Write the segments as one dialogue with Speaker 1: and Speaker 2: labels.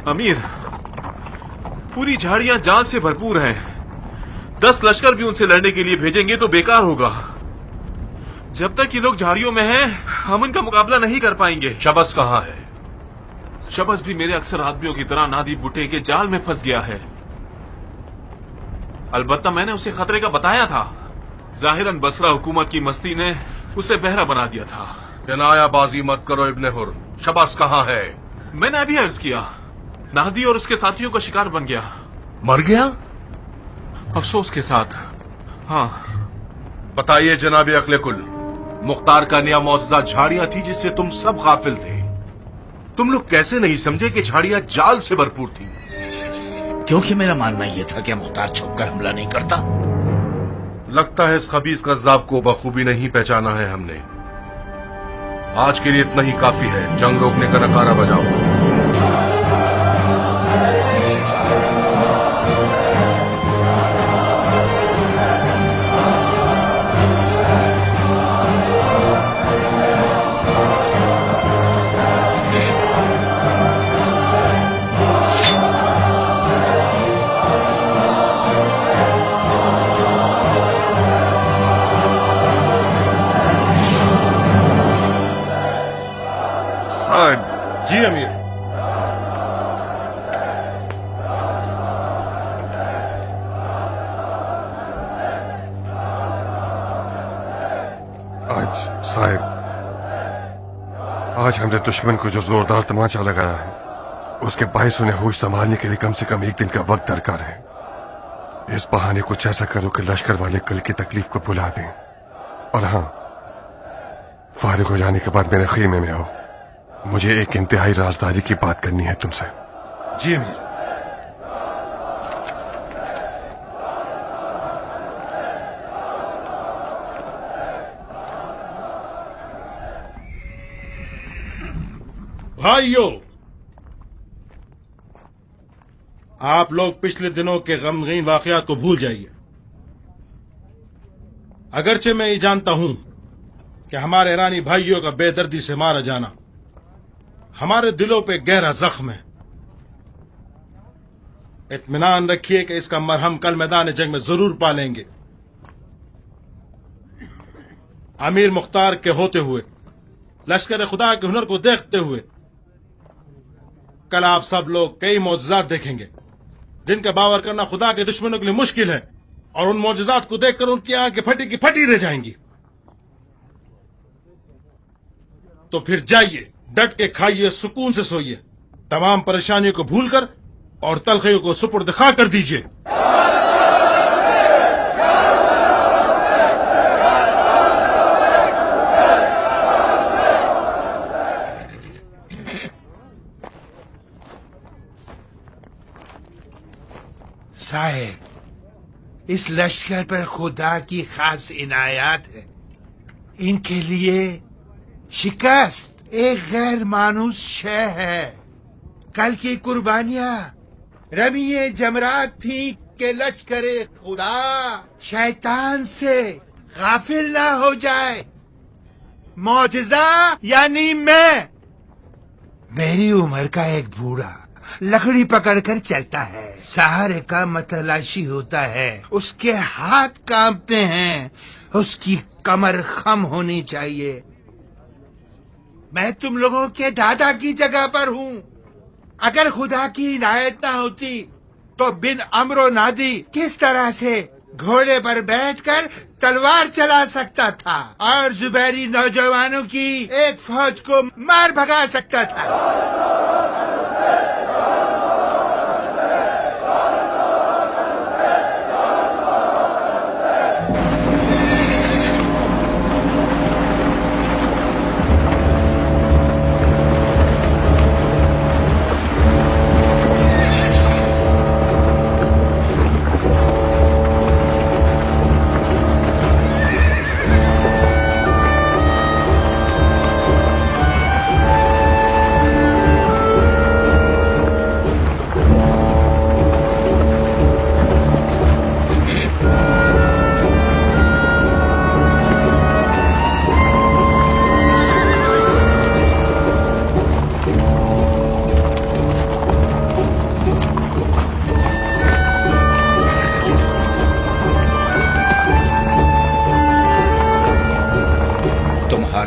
Speaker 1: अमीर, पूरी झाड़ियां जान से भरपूर हैं। 10 लश्कर भी उनसे लड़ने के लिए भेजेंगे तो बेकार होगा। जब तक ये लोग झाड़ियों में हैं, हम उनका मुकाबला नहीं कर पाएंगे।
Speaker 2: शबस कहाँ है?
Speaker 1: शबस भी मेरे अक्सर आदमियों की तरह नादी बुट्टे के जाल में फंस गया है। अलबत्ता मैंने उसे खतरे का बताया था। जाहिरन बसरा हुकूमत की मस्ती ने उसे बहरा बना दिया था।
Speaker 2: किनायाबाजी मत करो इब्ने हुर। शबस कहाँ है?
Speaker 1: मैंने अभी अर्ज किया, नादी और उसके साथियों का शिकार बन गया।
Speaker 2: मर गया?
Speaker 1: अफसोस के साथ, हाँ।
Speaker 2: बताइए जनाब अक्ले कुल, मुख्तार का नया मौजूदा झाड़ियां थी जिससे तुम सब गाफिल थे। तुम लोग कैसे नहीं समझे कि झाड़ियां जाल से भरपूर थी?
Speaker 3: क्योंकि मेरा मानना यह था कि मुख्तार छुपकर हमला नहीं करता।
Speaker 2: लगता है इस खबीस कज़्ज़ाब को बखूबी नहीं पहचाना है हमने। आज के लिए इतना ही काफी है। जंग रोकने का नकारा बजाओ।
Speaker 4: जी अमीर।
Speaker 5: आज हमने दुश्मन को जो जोरदार तमाचा लगाया है, उसके बायस उन्हें होश संभालने के लिए कम से कम 1 दिन का वक्त दरकार है। इस बहाने कुछ ऐसा करो कि लश्कर वाले कल की तकलीफ को भुला दें। और हाँ, फारिग हो जाने के बाद मेरे खीमे में आओ। मुझे एक इंतहाई राजदारी की बात करनी है तुमसे।
Speaker 4: जी अमीर। भाइयों, आप लोग पिछले दिनों के गमगीन वाकयात को भूल जाइए। अगरचे मैं ये जानता हूं कि हमारे ईरानी भाइयों का बेदर्दी से मारा जाना हमारे दिलों पे गहरा जख्म है। इत्मीनान रखिए कि इसका मरहम कल मैदान जंग में जरूर पालेंगे। अमीर मुख्तार के होते हुए, लश्कर खुदा के हुनर को देखते हुए, कल आप सब लोग कई मौजज़ात देखेंगे जिनका बावर करना खुदा के दुश्मनों के लिए मुश्किल है, और उन मौजज़ात को देखकर उनकी आंखें फटी की फटी रह जाएंगी। तो फिर जाइए, डट के खाइए, सुकून से सोइए, तमाम परेशानियों को भूलकर और तलखियों को सुपुर्द खा कर दीजिए।
Speaker 6: साहेब, इस लश्कर पर खुदा की खास इनायत है। इनके लिए शिकस्त एक गैर मानूस शय है। कल की कुर्बानियां रमीए जमरात थी कि लश्करे खुदा शैतान से गाफिल ना हो जाए। मौजज़ा यानी मैं, मेरी उम्र का एक बूढ़ा लकड़ी पकड़कर चलता है, सहारे का मतलाशी होता है, उसके हाथ कांपते हैं, उसकी कमर खम होनी चाहिए। मैं तुम लोगों के दादा की जगह पर हूँ। अगर खुदा की इनायत ना होती तो बिन अमरो नादी किस तरह से घोड़े पर बैठकर तलवार चला सकता था और जुबैरी नौजवानों की एक फौज को मार भगा सकता था।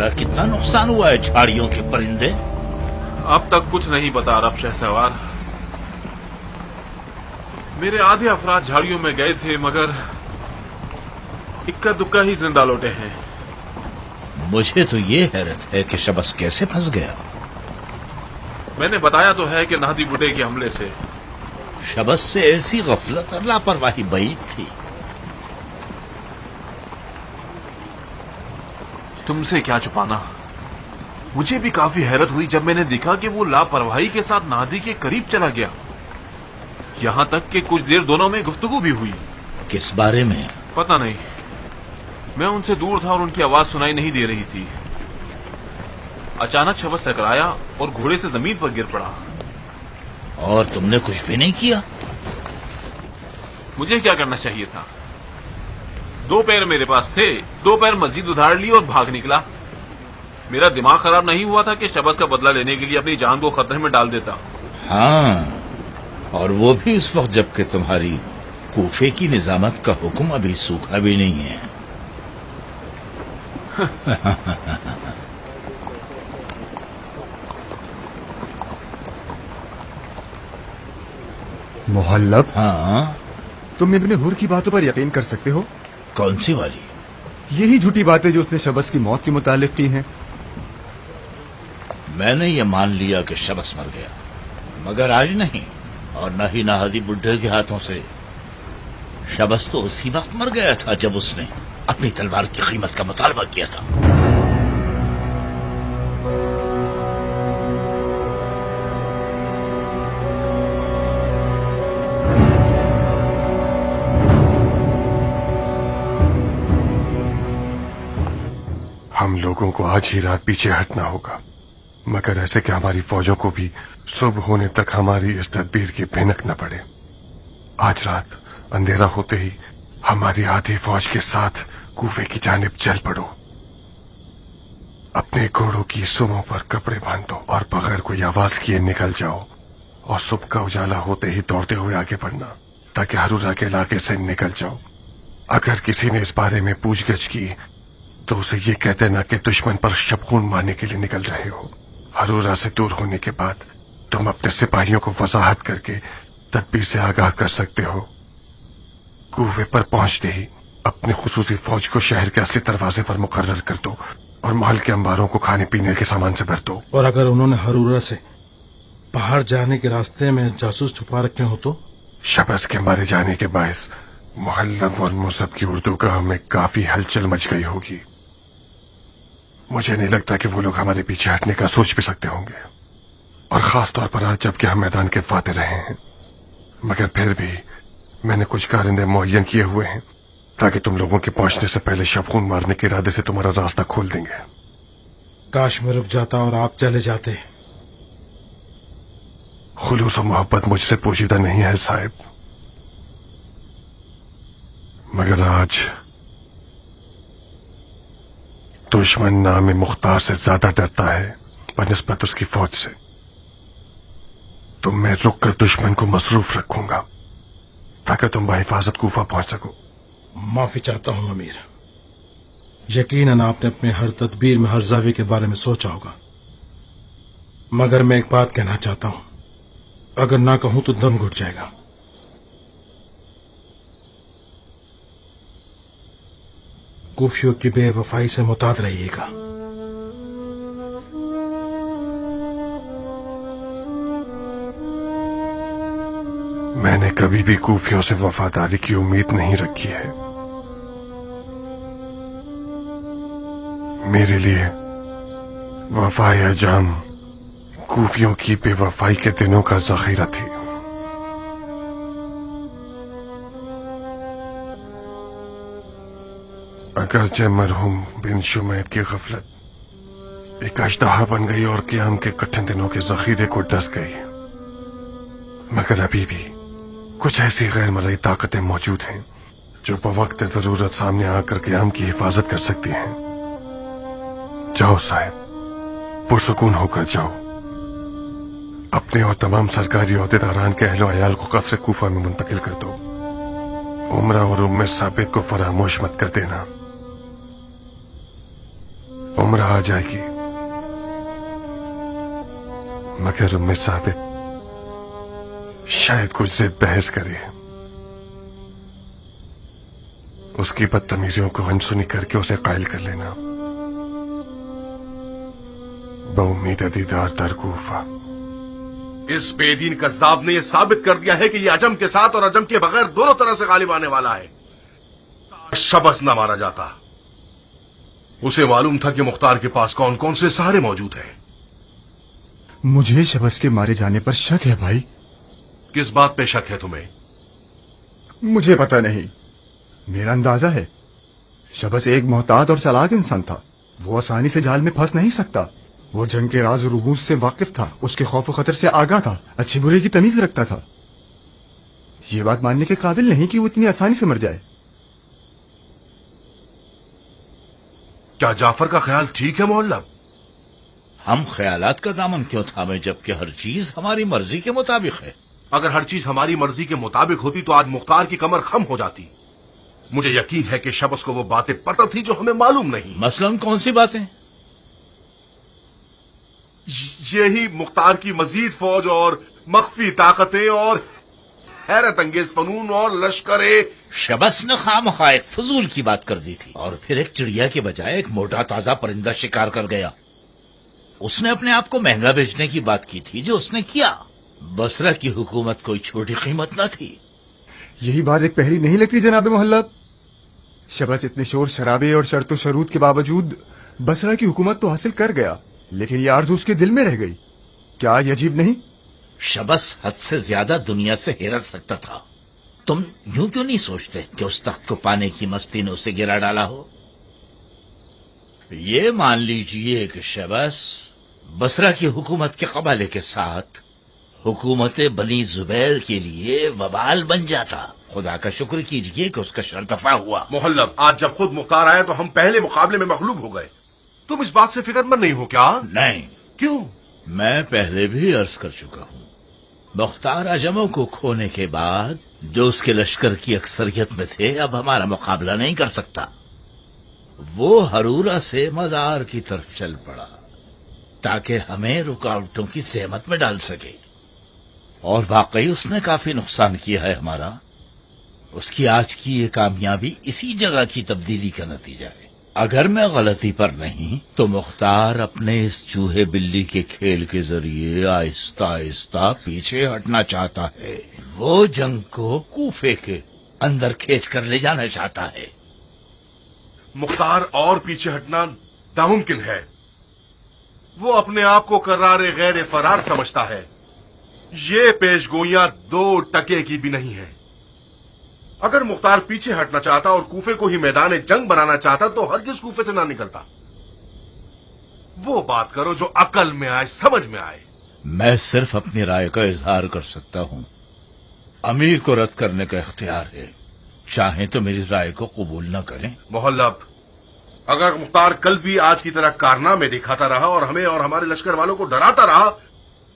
Speaker 3: तुम्हारा कितना नुकसान हुआ है झाड़ियों के परिंदे?
Speaker 1: अब तक कुछ नहीं पता अरब शहसवार। मेरे आधे अफराद झाड़ियों में गए थे, मगर इक्का दुक्का ही जिंदा लौटे हैं।
Speaker 3: मुझे तो ये हैरत है कि शबस कैसे फंस गया।
Speaker 1: मैंने बताया तो है कि नादी बुड्ढे के हमले से।
Speaker 3: शबस से ऐसी गफलत और लापरवाही बईद थी।
Speaker 1: तुमसे क्या छुपाना। मुझे भी काफी हैरत हुई जब मैंने देखा कि वो लापरवाही के साथ नादी के करीब चला गया। यहां तक कि कुछ देर दोनों में गुफ्तगू भी हुई।
Speaker 3: किस बारे में?
Speaker 1: पता नहीं, मैं उनसे दूर था और उनकी आवाज सुनाई नहीं दे रही थी। अचानक शबस टकराया और घोड़े से जमीन पर गिर पड़ा।
Speaker 3: और तुमने कुछ भी नहीं किया?
Speaker 1: मुझे क्या करना चाहिए था? 2 पैर मेरे पास थे, 2 पैर मस्जिद उधार ली और भाग निकला। मेरा दिमाग खराब नहीं हुआ था कि शबस का बदला लेने के लिए अपनी जान को खतरे में डाल देता।
Speaker 3: हाँ, और वो भी उस वक्त जबकि तुम्हारी कूफे की निजामत का हुक्म अभी सूखा भी नहीं है।
Speaker 7: मोहल्लब,
Speaker 3: हाँ,
Speaker 7: तुम इब्ने हुर की बातों पर यकीन कर सकते हो?
Speaker 3: कौन सी वाली?
Speaker 7: यही झूठी बातें जो उसने शबस की मौत के मुतालिक की हैं।
Speaker 3: मैंने ये मान लिया कि शबस मर गया, मगर आज नहीं, और न ही नाहदी बुड्ढे के हाथों से। शबस तो उसी वक्त मर गया था जब उसने अपनी तलवार की कीमत का मुतालबा किया था।
Speaker 5: हम लोगों को आज ही रात पीछे हटना होगा, मगर ऐसे कि हमारी फौजों को भी सुबह होने तक हमारी इस तदबीर की भनक न पड़े। आज रात अंधेरा होते ही हमारी आधी फौज के साथ कूफे की जानिब चल पड़ो। अपने घोड़ों की सुमों पर कपड़े बांधो और बगैर कोई आवाज किए निकल जाओ, और सुबह का उजाला होते ही दौड़ते हुए आगे बढ़ना, ताकि हरूरा के इलाके से निकल जाओ। अगर किसी ने इस बारे में पूछगछ की तो उसे ये कहते ना कि दुश्मन पर शबखून मारने के लिए निकल रहे हो। हरूरा से दूर होने के बाद तुम अपने सिपाहियों को वजाहत करके तदबीर से आगाह कर सकते हो। कूफे पर पहुंचते ही अपनी खुसूसी फौज को शहर के असली दरवाजे पर मुकर्रर कर दो और महल के अंबारों को खाने पीने के सामान से भर दो।
Speaker 4: और अगर उन्होंने हरूरा से बाहर जाने के रास्ते में जासूस छुपा रखे हो तो?
Speaker 5: शबस के मारे जाने के बायस मुहल्लब और मुसब की उर्दू का हमें काफी हलचल मच गई होगी। मुझे नहीं लगता कि वो लोग हमारे पीछे हटने का सोच भी सकते होंगे, और खास तौर पर आज जबकि हम मैदान के फाते रहे हैं। मगर फिर भी मैंने कुछ कारिंदे मुहैया किए हुए हैं ताकि तुम लोगों के पहुंचने से पहले शबखून मारने के इरादे से तुम्हारा रास्ता खोल देंगे।
Speaker 4: काश मैं रुक जाता और आप चले जाते।
Speaker 5: खुलूस और मोहब्बत मुझसे पोशीदा नहीं है साहिब, मगर आज दुश्मन नाम मुख्तार से ज्यादा डरता है बनिस्बत उसकी फौज से। तो मैं रुक कर दुश्मन को मसरूफ रखूंगा ताकि तुम बहिफाजत कूफा पहुंच सको।
Speaker 4: माफी चाहता हूं अमीर। यकीनन आपने अपने हर तदबीर में हर जावे के बारे में सोचा होगा, मगर मैं एक बात कहना चाहता हूं, अगर ना कहूं तो दम घुट जाएगा। कूफियों की बेवफाई से मुताद रहिएगा।
Speaker 5: मैंने कभी भी कूफियों से वफादारी की उम्मीद नहीं रखी है। मेरे लिए वफाए अजाम कूफियों की बेवफाई के दिनों का जखीरा थी। अगरचे मरहूम बिन शुमैद की गफलत एक अजदहा बन गई और क़याम के कठिन दिनों के जखीरे को डस गई, मगर अभी भी कुछ ऐसी गैर मरई ताकतें मौजूद हैं जो बवक्त जरूरत सामने आकर क़याम की हिफाजत कर सकती हैं। जाओ साहिब, पुरसुकून होकर जाओ। अपने और तमाम सरकारी ओहदेदारान के अहलो अयाल को कसर कूफा में मुंतकिल कर दो। उमरा और उम्मे साबित को फरामोश मत कर देना। उम्र आ जाएगी, मगर उम्मे साबित शायद कुछ जिद बहस करे, उसकी बदतमीजियों को अनसुनी करके उसे कायल कर लेना। बहुम्मीद दीदार दरगूफा।
Speaker 2: इस बेदीन कज़्ज़ाब ने यह साबित कर दिया है कि यह अजम के साथ और अजम के बगैर दोनों तरह से गालिब आने वाला है। शबस न मारा जाता, उसे मालूम था कि मुख्तार के पास कौन कौन से सहारे मौजूद हैं।
Speaker 7: मुझे शबस के मारे जाने पर शक है भाई।
Speaker 2: किस बात पे शक है तुम्हें?
Speaker 7: मुझे पता नहीं, मेरा अंदाजा है शबस एक मोहतात और चालाक इंसान था। वो आसानी से जाल में फंस नहीं सकता। वो जंग के राज और रूबूस से वाकिफ था, उसके खौफ और खतर से आगाह था, अच्छी बुरे की तमीज रखता था। ये बात मानने के काबिल नहीं कि वो इतनी आसानी से मर जाए।
Speaker 2: क्या जाफर का ख्याल ठीक है मोहल्लब?
Speaker 3: हम ख्यालात का दामन क्यों थामे जबकि हर चीज हमारी मर्जी के मुताबिक है।
Speaker 2: अगर हर चीज हमारी मर्जी के मुताबिक होती तो आज मुख्तार की कमर खम हो जाती। मुझे यकीन है कि शबस को वो बातें पता थी जो हमें मालूम नहीं।
Speaker 3: मसलन कौन सी बातें?
Speaker 2: यही मुख्तार की मजीद फौज और मख्फी ताकतें और हैरत अंगेज फनून और लश्करे।
Speaker 3: शबस ने खामखा एक फजूल की बात कर दी थी और फिर एक चिड़िया के बजाय एक मोटा ताजा परिंदा शिकार कर गया। उसने अपने आप को महंगा बेचने की बात की थी जो उसने किया। बसरा की हुकूमत कोई छोटी कीमत न थी।
Speaker 7: यही बात एक पहली नहीं लगती जनाब मोहल्लब। शबस इतने शोर शराबे और शर्त शरूत के बावजूद बसरा की हुकूमत तो हासिल कर गया, लेकिन ये आरज़ू उसके दिल में रह गई। क्या ये अजीब नहीं?
Speaker 3: शबस हद से ज्यादा दुनिया से हिरस सकता था। तुम यूं क्यों नहीं सोचते कि उस तख्त को पाने की मस्ती ने उसे गिरा डाला हो? ये मान लीजिए कि शबस बसरा की हुकूमत के कबाले के साथ हुकूमत बनी जुबैर के लिए वबाल बन जाता। खुदा का शुक्र कीजिए कि उसका शर्तफा हुआ।
Speaker 2: मोहल्लब, आज जब खुद मुख्तार आया तो हम पहले मुकाबले में मगलूब हो गए। तुम इस बात से फिक्रमंद नहीं हो क्या?
Speaker 3: नहीं।
Speaker 2: क्यों?
Speaker 3: मैं पहले भी अर्ज कर चुका हूं, मुख्तार अजमों को खोने के बाद जो उसके लश्कर की अक्सरियत में थे अब हमारा मुकाबला नहीं कर सकता। वो हरूरा से मजार की तरफ चल पड़ा ताकि हमें रुकावटों की सहमत में डाल सके, और वाकई उसने काफी नुकसान किया है हमारा। उसकी आज की ये कामयाबी इसी जगह की तब्दीली का नतीजा है। अगर मैं गलती पर नहीं तो मुख्तार अपने इस चूहे बिल्ली के खेल के जरिए आहिस्ता आहिस्ता पीछे हटना चाहता है। वो जंग को कूफे के अंदर खींच कर ले जाना चाहता है।
Speaker 2: मुख्तार और पीछे हटना नामुमकिन है। वो अपने आप को करारे गैर फरार समझता है। ये पेशगोइयां 2 टके की भी नहीं है। अगर मुख्तार पीछे हटना चाहता और कूफे को ही मैदान जंग बनाना चाहता तो हरगिज कूफे से ना निकलता। वो बात करो जो अकल में आए, समझ में आए।
Speaker 3: मैं सिर्फ अपनी राय का इजहार कर सकता हूं। अमीर को रद्द करने का इख्तियार है, चाहे तो मेरी राय को कबूल न करें।
Speaker 2: मोहल्लब, अगर मुख्तार कल भी आज की तरह कारनामे दिखाता रहा और हमें और हमारे लश्कर वालों को डराता रहा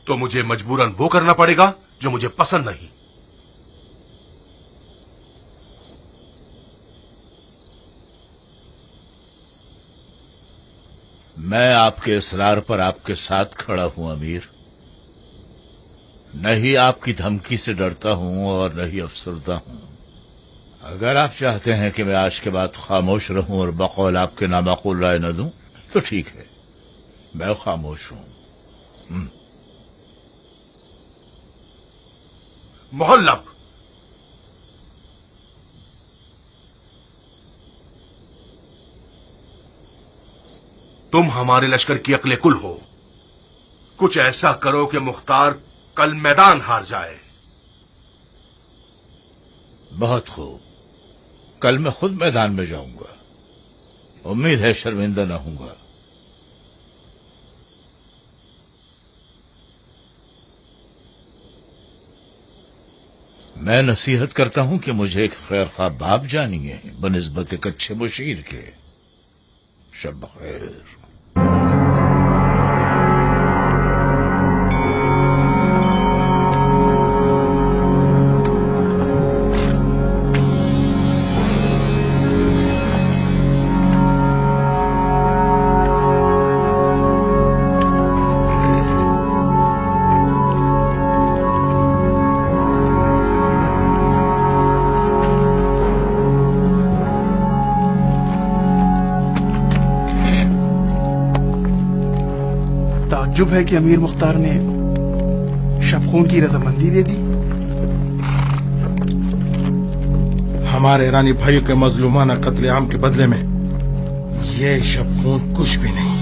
Speaker 2: तो मुझे मजबूरन वो करना पड़ेगा जो मुझे पसंद नहीं।
Speaker 3: मैं आपके इसरार पर आपके साथ खड़ा हूं अमीर। नहीं आपकी धमकी से डरता हूं और नहीं अफसरदा हूं। अगर आप चाहते हैं कि मैं आज के बाद खामोश रहूं और बकौल आपके नामाकुल राय न दूं तो ठीक है, मैं खामोश हूं।
Speaker 2: मोहल्लब, तुम हमारे लश्कर की अक्ले कुल हो। कुछ ऐसा करो कि मुख्तार कल मैदान हार जाए।
Speaker 3: बहुत खूब, कल मैं खुद मैदान में जाऊंगा। उम्मीद है शर्मिंदा न होऊंगा। मैं नसीहत करता हूं कि मुझे एक खैर खा बाप जानिए बनिस्बत एक अच्छे मुशीर के। शब बखैर।
Speaker 8: ताज्जुब है कि अमीर मुख्तार ने शबखून की रजामंदी दे दी।
Speaker 4: हमारे ईरानी भाइयों के मजलूमाना कत्लेआम के बदले में ये शबखून कुछ भी नहीं।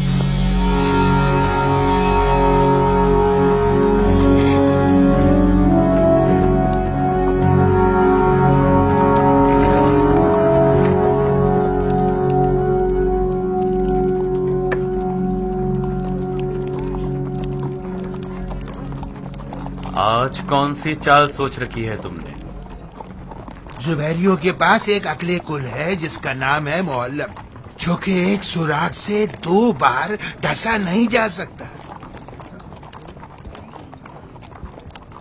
Speaker 9: आज कौन सी चाल सोच रखी है तुमने?
Speaker 6: जुबैरियों के पास एक अकले कुल है जिसका नाम है मुअल्लम, जो कि एक सुराग से 2 बार ढसा नहीं जा सकता।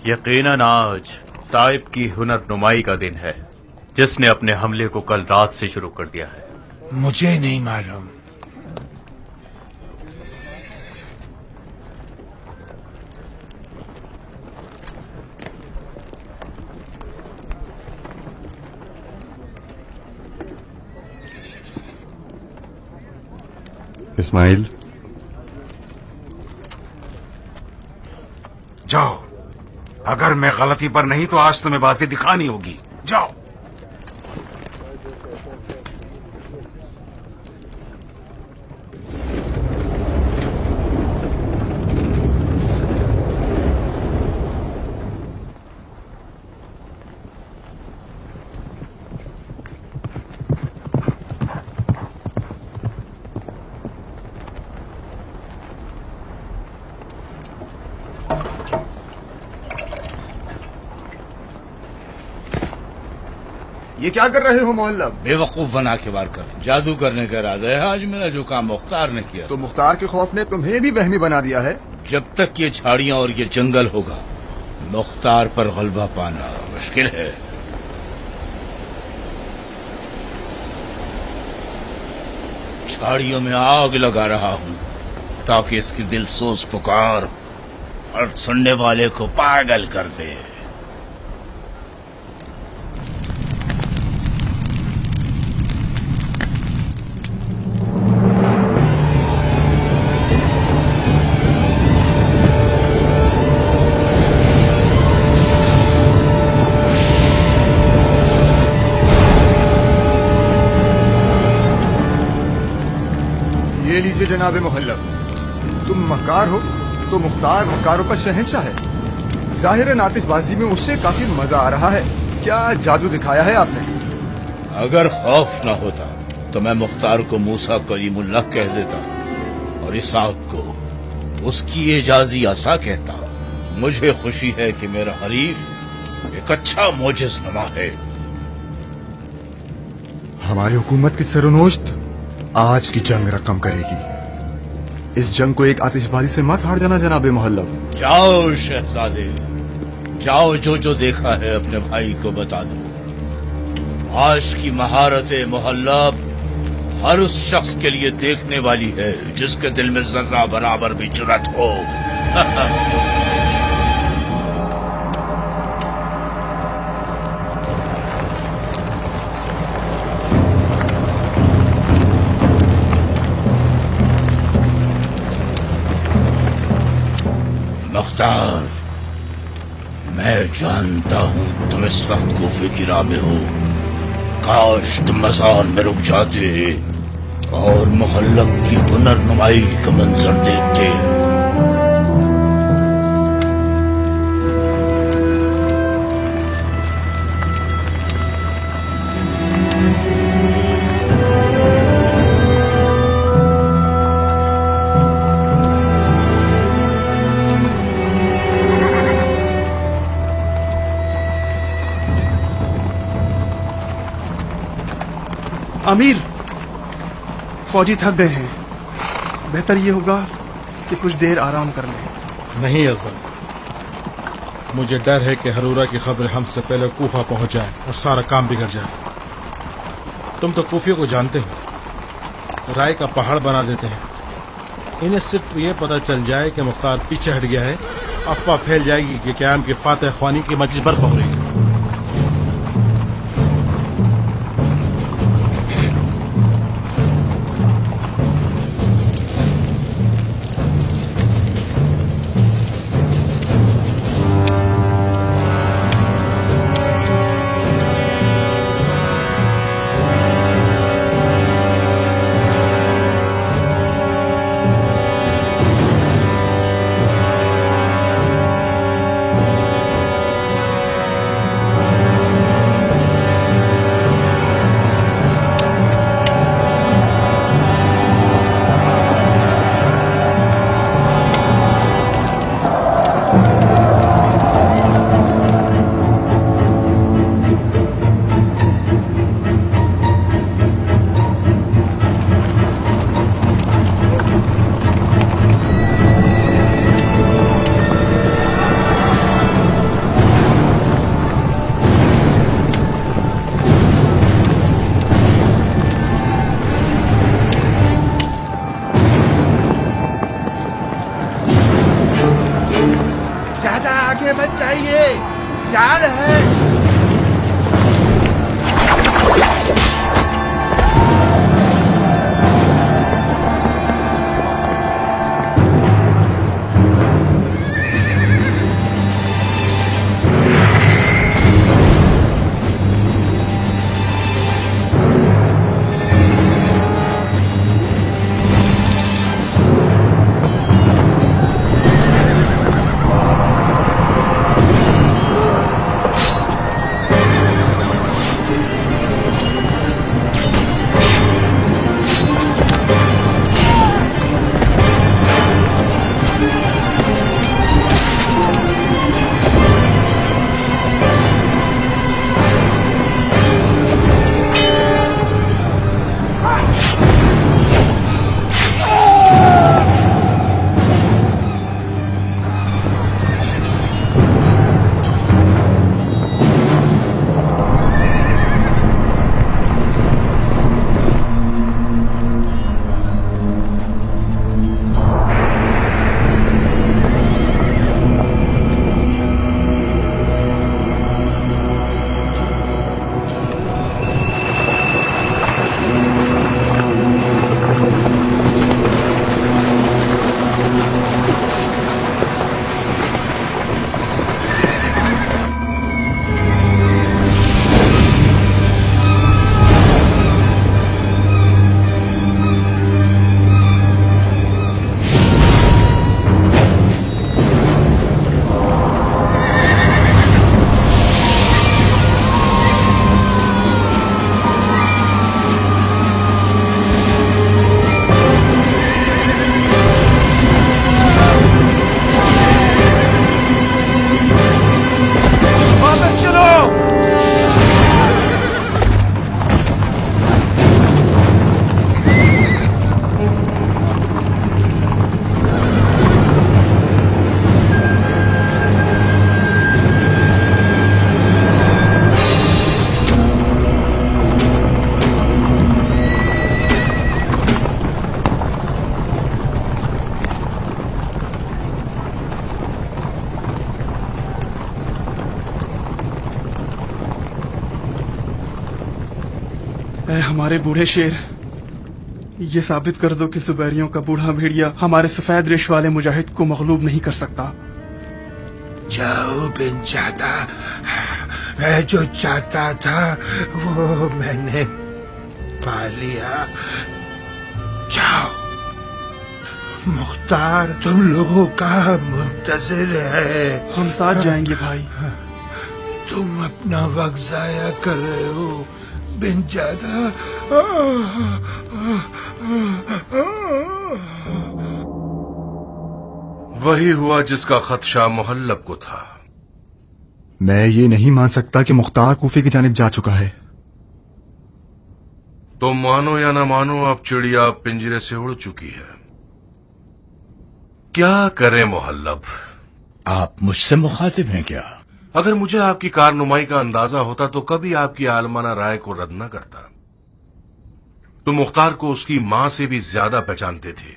Speaker 9: यकीनन आज साहिब की हुनर नुमाई का दिन है, जिसने अपने हमले को कल रात से शुरू कर दिया है।
Speaker 6: मुझे नहीं मालूम।
Speaker 5: इस्माइल,
Speaker 10: जाओ। अगर मैं गलती पर नहीं तो आज तुम्हें बाजी दिखानी होगी। जाओ।
Speaker 7: ये क्या कर रहे हो मुअल्लम?
Speaker 3: बेवकूफ बना के वार कर जादू करने का इरादा है आज मेरा, जो काम मुख्तार ने किया।
Speaker 7: तो मुख्तार के खौफ ने तुम्हें भी वहमी बना दिया है।
Speaker 3: जब तक ये झाड़ियां और ये जंगल होगा, मुख्तार पर गलबा पाना मुश्किल है। झाड़ियों में आग लगा रहा हूं ताकि इसकी दिलसोज पुकार और सुनने वाले को पागल कर दे।
Speaker 7: ये लीजिए जनाबे मुहल्लम, तुम मक्कार हो तो मुख्तार मक्कारों का शहंशाह है। जाहिर है नातिशबाजी में उससे काफी मजा आ रहा है। क्या जादू दिखाया है आपने?
Speaker 3: अगर खौफ न होता तो मैं मुख्तार को मूसा कलीमुल्लाह कह देता और इस आग को उसकी एजाजी असा कहता। मुझे खुशी है कि मेरा हरीफ एक अच्छा मोजिज़नुमा है।
Speaker 7: हमारी हुकूमत की सरोनोश्त आज की जंग रकम करेगी। इस जंग को एक आतिशबाजी से मत हार जाना जनाबे मुहल्लम।
Speaker 3: जाओ शहजादे, जाओ, जो जो देखा है अपने भाई को बता दो। आज की महारत मुहल्लब हर उस शख्स के लिए देखने वाली है जिसके दिल में जर्रा बराबर भी जुर्रत हो। मुख्तार, मैं जानता हूं तुम इस वक्त कूफे की राह में हो। काश तुम मज़ार में रुक जाते और मुहल्लब की हुनर नुमाई का मंजर देखते।
Speaker 8: अमीर, फौजी थक गए हैं। बेहतर ये होगा कि कुछ देर आराम कर लें।
Speaker 4: नहीं अज़ल, मुझे डर है कि हरूरा की खबर हमसे पहले कूफा पहुंच जाए और सारा काम बिगड़ जाए। तुम तो कूफियों को जानते हो, राय का पहाड़ बना देते हैं। इन्हें सिर्फ ये पता चल जाए कि मुख्तार पीछे हट गया है, अफवाह फैल जाएगी कि क़याम की फातह ख्वानी की मजलिस बर्पा हो रही है।
Speaker 6: بچائیے، جا رہے ہیں۔
Speaker 8: اے ہمارے بوڑھے شیر، یہ ثابت کر دو کہ زبیریوں کا بوڑھا بھیڑیا ہمارے سفید ریش والے مجاہد کو مغلوب نہیں کر سکتا۔
Speaker 6: جاؤ بن جاتا، میں جو چاہتا تھا وہ میں نے پا لیا۔ جاؤ، مختار تم لوگوں کا منتظر ہے۔
Speaker 8: ہم ساتھ جائیں گے بھائی۔
Speaker 6: تم اپنا وقت ضائع کر رہے ہو بن جاتا۔
Speaker 2: وہی ہوا جس کا خدشہ محلب کو تھا۔
Speaker 7: میں یہ نہیں مان سکتا کہ مختار کوفے کی جانب جا چکا ہے۔
Speaker 2: تم مانو یا نہ مانو، اب چڑیا پنجرے سے اڑ چکی ہے۔ کیا کریں محلب؟
Speaker 3: آپ مجھ سے مخاطب ہیں کیا؟
Speaker 2: اگر مجھے آپ کی کارنمائی کا اندازہ ہوتا تو کبھی آپ کی عالمانہ رائے کو رد نہ کرتا۔ تم مختار کو اس کی ماں سے بھی زیادہ پہچانتے تھے۔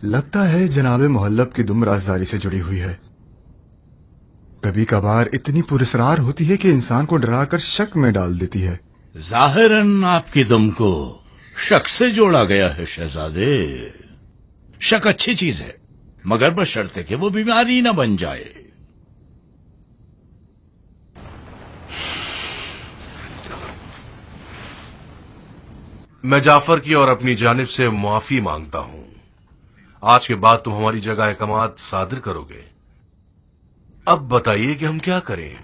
Speaker 7: لگتا ہے جناب محلب کی دم رازداری سے جڑی ہوئی ہے۔ کبھی کبھار اتنی پراسرار ہوتی ہے کہ انسان کو ڈرا کر شک میں ڈال دیتی ہے۔
Speaker 3: ظاہراً آپ کی دم کو شک سے جوڑا گیا ہے شہزادے۔ شک اچھی چیز ہے، مگر بشرطے کہ وہ بیماری نہ بن جائے۔
Speaker 2: میں جعفر کی اور اپنی جانب سے معافی مانگتا ہوں۔ آج کے بعد تم ہماری جگہ احکامات صادر کرو گے۔ اب بتائیے کہ ہم کیا کریں؟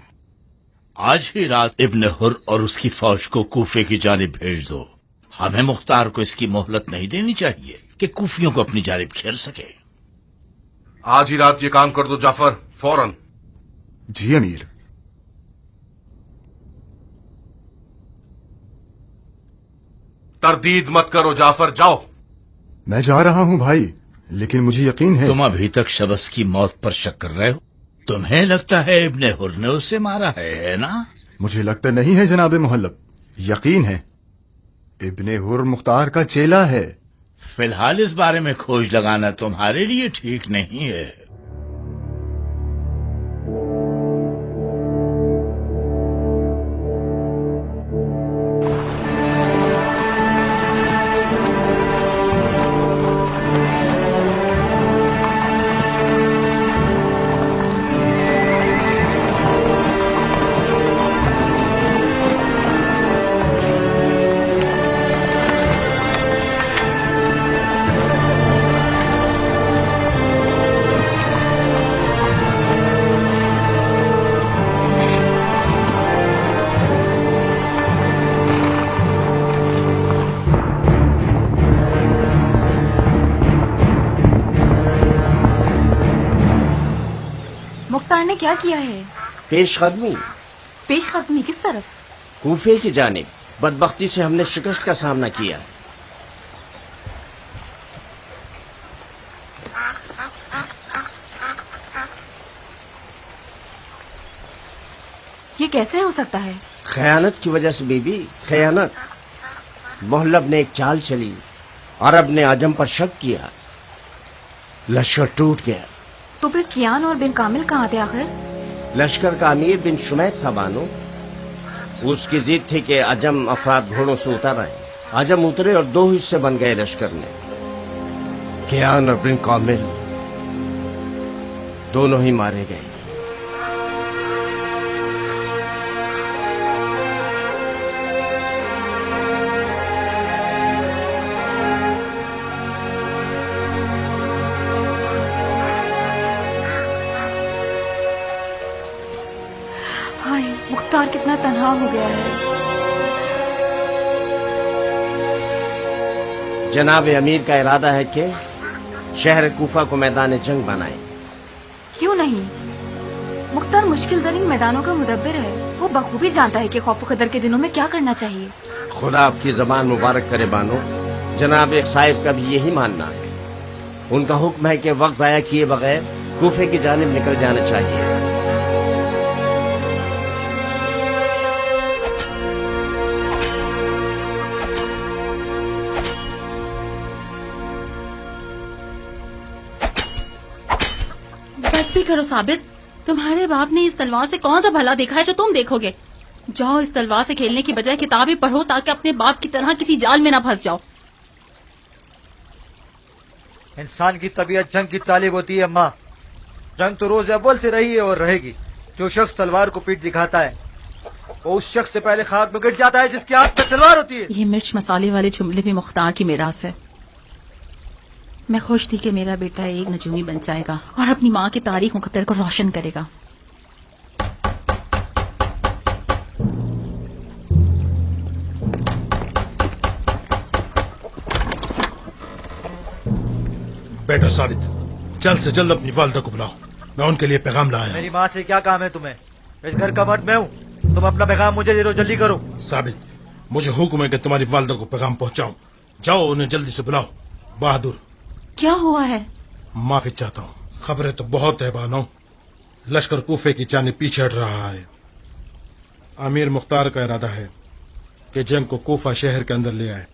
Speaker 3: آج ہی رات ابن حر اور اس کی فوج کو کوفے کی جانب بھیج دو۔ ہمیں مختار کو اس کی مہلت نہیں دینی چاہیے کہ کوفیوں کو اپنی جانب کھیر سکے۔
Speaker 2: آج ہی رات یہ کام کر دو جعفر، فوراً۔
Speaker 7: جی امیر۔
Speaker 2: تردید مت کرو جعفر، جاؤ۔
Speaker 7: میں جا رہا ہوں بھائی، لیکن مجھے یقین ہے۔
Speaker 3: تم ابھی تک شبس کی موت پر شک کر رہے ہو؟ تمہیں لگتا ہے ابن حر نے اسے مارا ہے نا؟
Speaker 7: مجھے لگتا نہیں ہے جناب محلب، یقین ہے ابن حر مختار کا چیلا ہے۔
Speaker 3: فی الحال اس بارے میں کھوج لگانا تمہارے لیے ٹھیک نہیں ہے۔
Speaker 11: مختار نے کیا کیا ہے؟
Speaker 12: پیش قدمی.
Speaker 11: پیش قدمی کس طرف؟
Speaker 12: کوفے کی جانب. بدبختی سے ہم نے شکست کا سامنا کیا.
Speaker 11: یہ کیسے ہو سکتا ہے؟
Speaker 12: خیانت کی وجہ سے بی بی، خیانت. محلب نے ایک چال چلی. عرب نے عجم پر شک کیا. لشکر ٹوٹ گیا.
Speaker 11: تو پھر کیان اور بن کامل کہاں تھے آخر؟
Speaker 12: لشکر کا امیر بن شمیت تھا بانو. اس کی ضد تھی کہ عجم افراد گھوڑوں سے اتر آئے. عجم اترے اور 2 حصے بن گئے لشکر میں. کیان اور بن کامل دونوں ہی مارے گئے.
Speaker 11: مختار کتنا تنہا ہو گیا ہے.
Speaker 12: جناب امیر کا ارادہ ہے کہ شہر کوفہ کو میدان جنگ بنائے.
Speaker 11: کیوں نہیں؟ مختار مشکل ترین میدانوں کا مدبر ہے. وہ بخوبی جانتا ہے کہ خوف و خطر کے دنوں میں کیا کرنا چاہیے.
Speaker 12: خدا آپ کی زبان مبارک کرے بانو. جناب ایک صاحب کا بھی یہی ماننا ہے. ان کا حکم ہے کہ وقت ضائع کیے بغیر کوفے کی جانب نکل جانا چاہیے.
Speaker 13: کرو ثابت، تمہارے باپ نے اس تلوار سے کون سا بھلا دیکھا ہے جو تم دیکھو گے؟ جاؤ اس تلوار سے کھیلنے کی بجائے کتابیں پڑھو تاکہ اپنے باپ کی طرح کسی جال میں نہ پھنس جاؤ.
Speaker 14: انسان کی طبیعت جنگ کی طالب ہوتی ہے اماں. جنگ تو روز اول سے رہی ہے اور رہے گی. جو شخص تلوار کو پیٹ دکھاتا ہے وہ اس شخص سے پہلے خاک میں گر جاتا ہے جس کے ہاتھ میں تلوار ہوتی ہے.
Speaker 13: یہ مرچ مسالے والے جملے بھی مختار کی میراث ہے. میں خوش تھی کہ میرا بیٹا ایک نجومی بن جائے گا اور اپنی ماں کی تاریخ مقدر کو روشن کرے گا.
Speaker 4: بیٹا ثابت، جلد سے جلد اپنی والدہ کو بلاؤ. میں ان کے لیے پیغام لایا ہوں.
Speaker 14: میری ماں سے کیا کام ہے تمہیں؟ اس گھر کا مرد میں ہوں. تم اپنا پیغام مجھے دے دو، جلدی کرو.
Speaker 4: ثابت، مجھے حکم ہے کہ تمہاری والدہ کو پیغام پہنچاؤں. جاؤ انہیں جلدی سے بلاؤ. بہادر،
Speaker 13: کیا ہوا ہے؟
Speaker 4: معافی چاہتا ہوں. خبریں تو بہت ہے بانو. لشکر کوفے کی جانب پیچھے ہٹ رہا ہے. امیر مختار کا ارادہ ہے کہ جنگ کو کوفہ شہر کے اندر لے آئے.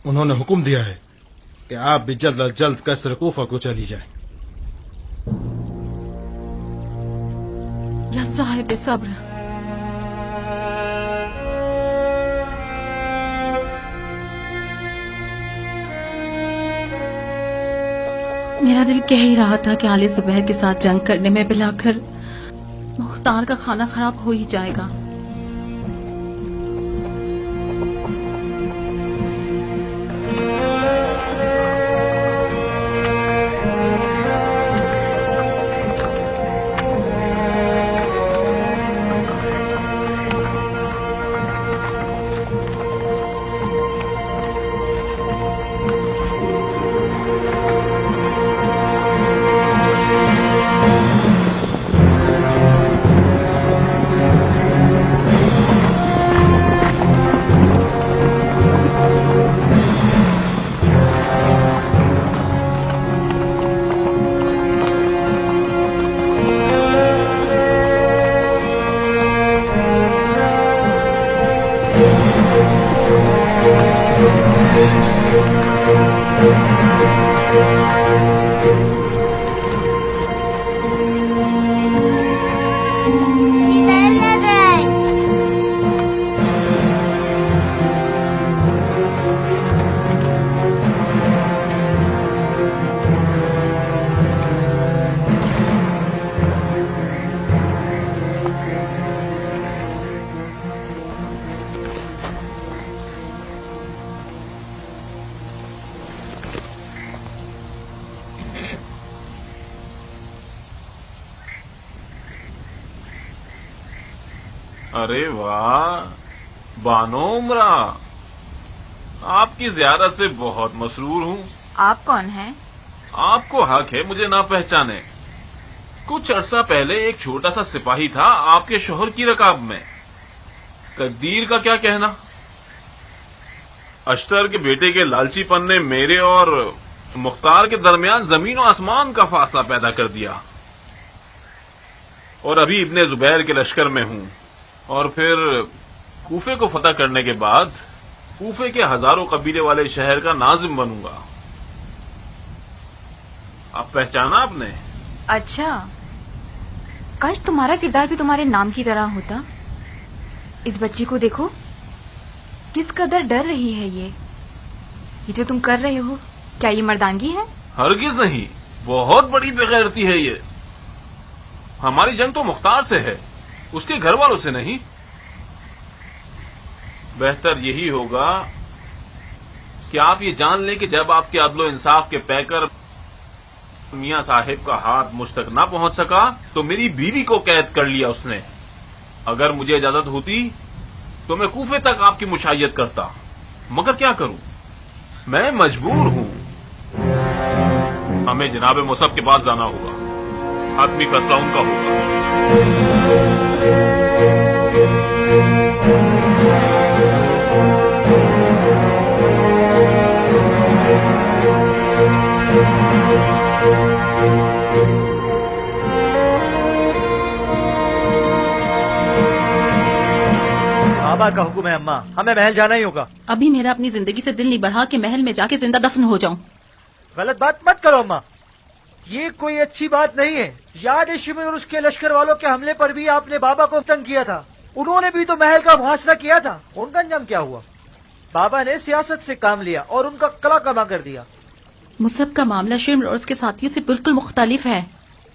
Speaker 4: انہوں نے حکم دیا ہے کہ آپ بھی جلد از جلد قصر کوفہ کو چلی جائیں.
Speaker 13: یا صاحب صبر. میرا دل کہہ ہی رہا تھا کہ آل زبیر کے ساتھ جنگ کرنے میں بلا کر مختار کا کھانا خراب ہو ہی جائے گا.
Speaker 1: ارے واہ بانو عمرہ، آپ کی زیارت سے بہت مسرور ہوں.
Speaker 11: آپ کون ہیں؟
Speaker 1: آپ کو حق ہے مجھے نہ پہچانے. कुछ अरसा पहले एक छोटा सा सिपाही था आपके शोहर की रकाब में। तकदीर का क्या कहना। अश्तर के बेटे के लालचीपन ने मेरे और मुख्तार के दरमियान जमीन और आसमान का फासला पैदा कर दिया। और अभी इब्ने जुबैर के लश्कर में हूं और फिर कूफे को फतह करने के बाद कूफे के हजारों कबीले वाले शहर का नाजिम बनूंगा। आप पहचाना आपने?
Speaker 11: अच्छा, काश तुम्हारा किरदार भी तुम्हारे नाम की तरह होता। इस बच्ची को देखो, किस कदर डर रही है। ये जो तुम कर रहे हो, क्या ये मर्दानगी है?
Speaker 1: हरगिज नहीं, बहुत बड़ी बेगैरती है ये। हमारी जंग तो मुख्तार से है, उसके घर वालों से नहीं। बेहतर यही होगा कि आप ये जान लें कि जब आपके अदलो इंसाफ के पैकर मियां साहिब का हाथ मुझ तक ना पहुंच सका तो मेरी बीवी को कैद कर लिया उसने। अगर मुझे इजाजत होती तो मैं कूफे तक आपकी मुशायत करता, मगर क्या करूं, मैं मजबूर हूं। हमें जनाब मुसब के पास जाना होगा, आदमी फैसला उनका होगा।
Speaker 14: बाबा का हुक्म है अम्मा, हमें महल जाना ही होगा।
Speaker 13: अभी मेरा अपनी जिंदगी से दिल नहीं बढ़ा कि महल में जाके जिंदा दफन हो जाऊं।
Speaker 14: गलत बात मत करो अम्मा, ये कोई अच्छी बात नहीं है। याद है शिमिर और उसके लश्कर वालों के हमले पर भी आपने बाबा को तंग किया था। उन्होंने भी तो महल का मुहासरा किया था, उनका अंजाम क्या हुआ? बाबा ने सियासत से काम लिया और उनका कला कमा कर दिया।
Speaker 13: मुसब का मामला शिमिर और उसके साथियों से बिल्कुल मुख्तलिफ है।